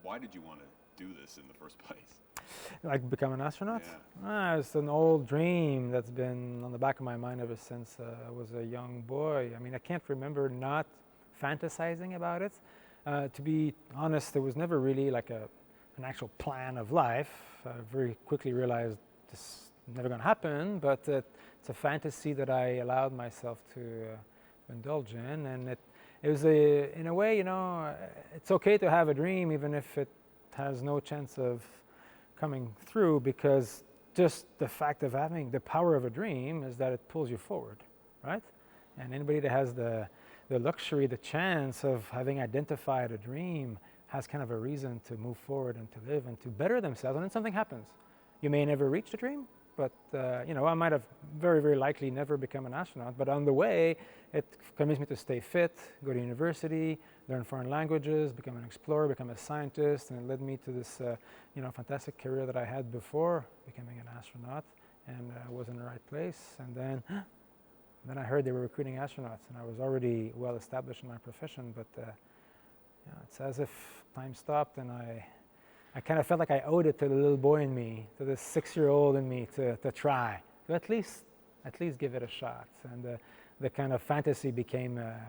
why did you want to do this in the first place? Like become an astronaut? Yeah. It's an old dream that's been on the back of my mind ever since I was a young boy. I mean, I can't remember not fantasizing about it. To be honest, there was never really like an actual plan of life. I very quickly realized this is never going to happen, but it's a fantasy that I allowed myself to indulge in, and it was in a way, it's okay to have a dream even if it has no chance of coming through, because just the fact of having the power of a dream is that it pulls you forward, right? And anybody that has the luxury, the chance of having identified a dream has kind of a reason to move forward and to live and to better themselves, and then something happens. You may never reach the dream, but I might have very, very likely never become an astronaut, but on the way, it convinced me to stay fit, go to university, learn foreign languages, become an explorer, become a scientist, and it led me to this fantastic career that I had before becoming an astronaut, and I was in the right place. And then I heard they were recruiting astronauts, and I was already well established in my profession, but it's as if time stopped, and I kind of felt like I owed it to the little boy in me, to the 6-year-old in me, to try, to at least give it a shot. And the kind of fantasy became a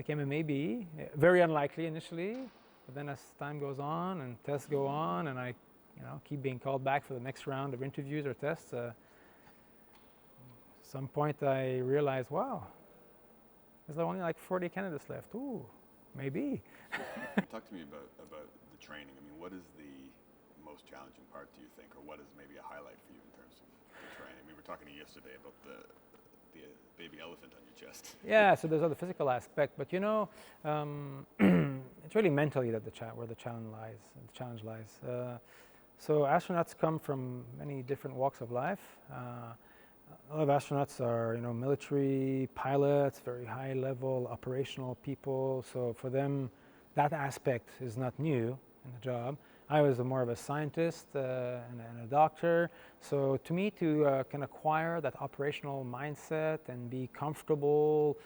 maybe, very unlikely initially, but then as time goes on and tests go on, and I keep being called back for the next round of interviews or tests, at some point I realized, wow, there's only like 40 candidates left. Ooh, maybe. Talk to me about the training. I mean, what is the most challenging part, do you think, or what is maybe a highlight for you in terms of the training? We were talking yesterday about the baby elephant on your chest. Yeah, so there's all the physical aspect, but it's really mentally that where the challenge lies. So astronauts come from many different walks of life. A lot of astronauts are, military pilots, very high-level operational people. So for them, that aspect is not new in the job. I was more of a scientist and a doctor. So to me, to can acquire that operational mindset and be comfortable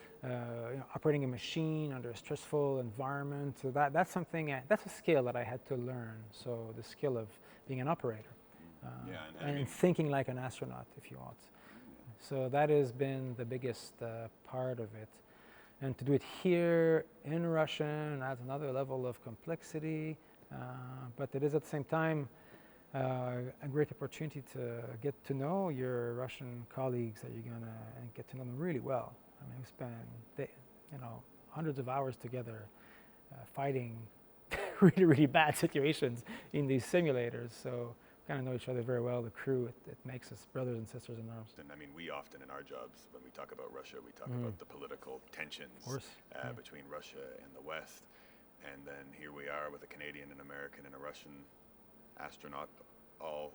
operating a machine under a stressful environment, so that's something, that's a skill that I had to learn. So the skill of being an operator and thinking like an astronaut, if you want. So that has been the biggest part of it. And to do it here in Russian adds another level of complexity, but it is at the same time a great opportunity to get to know your Russian colleagues that you're gonna and get to know them really well. I mean, we spend hundreds of hours together fighting really, really bad situations in these simulators. So kind of know each other very well. The crew, it makes us brothers and sisters in arms. And I mean, we often in our jobs, when we talk about Russia, we talk about the political tensions between Russia and the West. And then here we are with a Canadian, an American, and a Russian astronaut all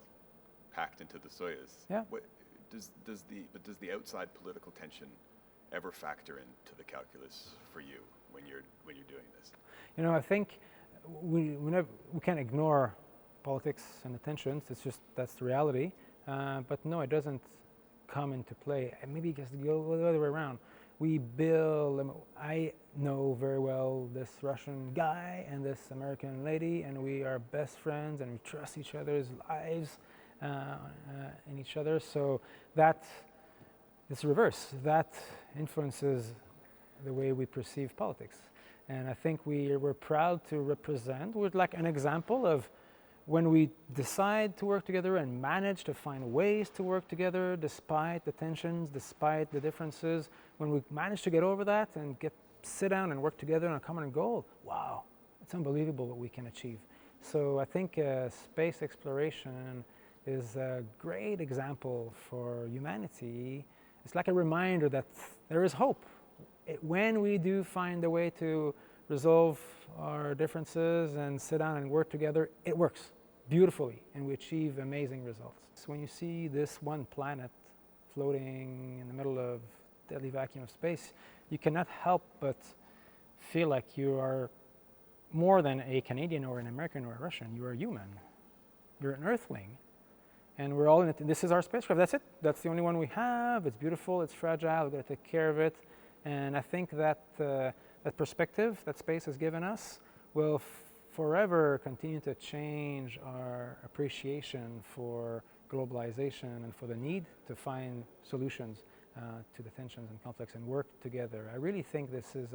packed into the Soyuz. Yeah. Does the outside political tension ever factor into the calculus for you when you're doing this? I think we can't ignore politics and the tensions. It's just that's the reality. But no, it doesn't come into play. And maybe just go the other way around. I know very well this Russian guy and this American lady, and we are best friends, and we trust each other's lives in each other. So it's the reverse. That influences the way we perceive politics. And I think we're proud to represent. We're like an example of when we decide to work together and manage to find ways to work together despite the tensions, despite the differences, when we manage to get over that and sit down and work together on a common goal, wow, it's unbelievable what we can achieve. So I think space exploration is a great example for humanity. It's like a reminder that there is hope. When we do find a way to resolve our differences and sit down and work together, it works beautifully, and we achieve amazing results. So when you see this one planet floating in the middle of deadly vacuum of space, you cannot help but feel like you are more than a Canadian or an American or a Russian. You are human. You're an Earthling. And we're all in it. This is our spacecraft. That's it. That's the only one we have. It's beautiful. It's fragile. We've got to take care of it. And I think that that perspective that space has given us will forever continue to change our appreciation for globalization and for the need to find solutions to the tensions and conflicts and work together. I really think this is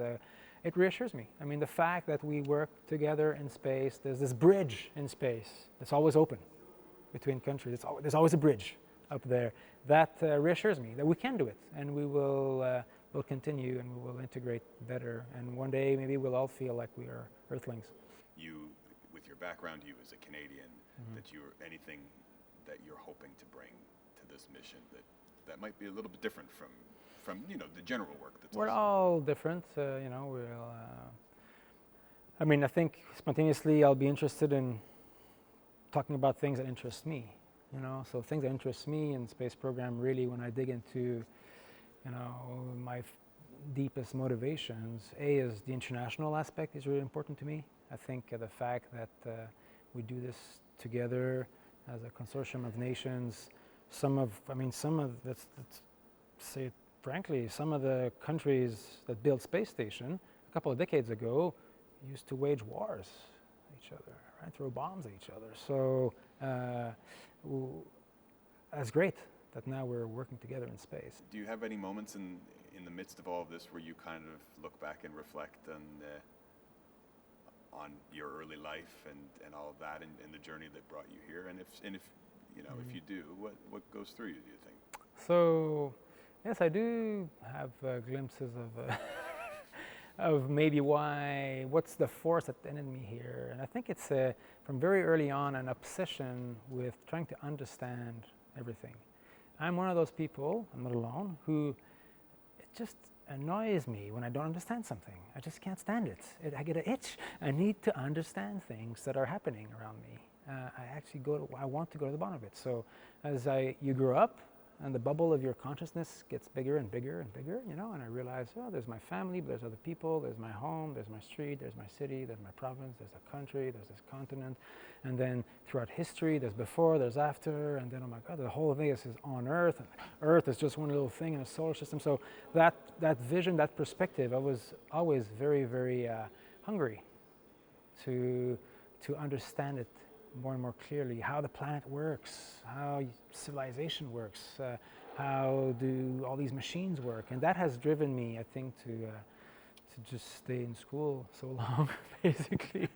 it reassures me. I mean, the fact that we work together in space, there's this bridge in space that's always open between countries. There's always a bridge up there. That reassures me that we can do it, and we will we'll continue, and we will integrate better. And one day, maybe we'll all feel like we are Earthlings. You, with your background, you as a Canadian, that you're anything that you're hoping to bring to this mission that might be a little bit different from the general work that's we're all different, I mean, I think spontaneously I'll be interested in talking about things that interest me, so things that interest me in space program, really, when I dig into my deepest motivations, is the international aspect is really important to me. I think the fact that we do this together as a consortium of nations, let's say it frankly, some of the countries that built space station a couple of decades ago used to wage wars at each other, right? Throw bombs at each other. So that's great that now we're working together in space. Do you have any moments in the midst of all of this where you kind of look back and reflect on your early life and all of that and the journey that brought you here? And if if you do, what goes through you, do you think? So, yes, I do have glimpses of maybe what's the force that ended me here. And I think it's from very early on an obsession with trying to understand everything. I'm one of those people, I'm not alone, who it just annoys me when I don't understand something. I just can't stand it. I get an itch. I need to understand things that are happening around me. I want to go to the bottom of it. So as you grow up, and the bubble of your consciousness gets bigger and bigger and bigger, and I realize, there's my family, but there's other people, there's my home, there's my street, there's my city, there's my province, there's a country, there's this continent, and then throughout history, there's before, there's after, and then, oh my God, the whole thing is on Earth, and Earth is just one little thing in a solar system. So that vision, that perspective, I was always very, very hungry to understand it more and more clearly, how the planet works, how civilization works, how do all these machines work, and that has driven me, I think, to just stay in school so long, basically.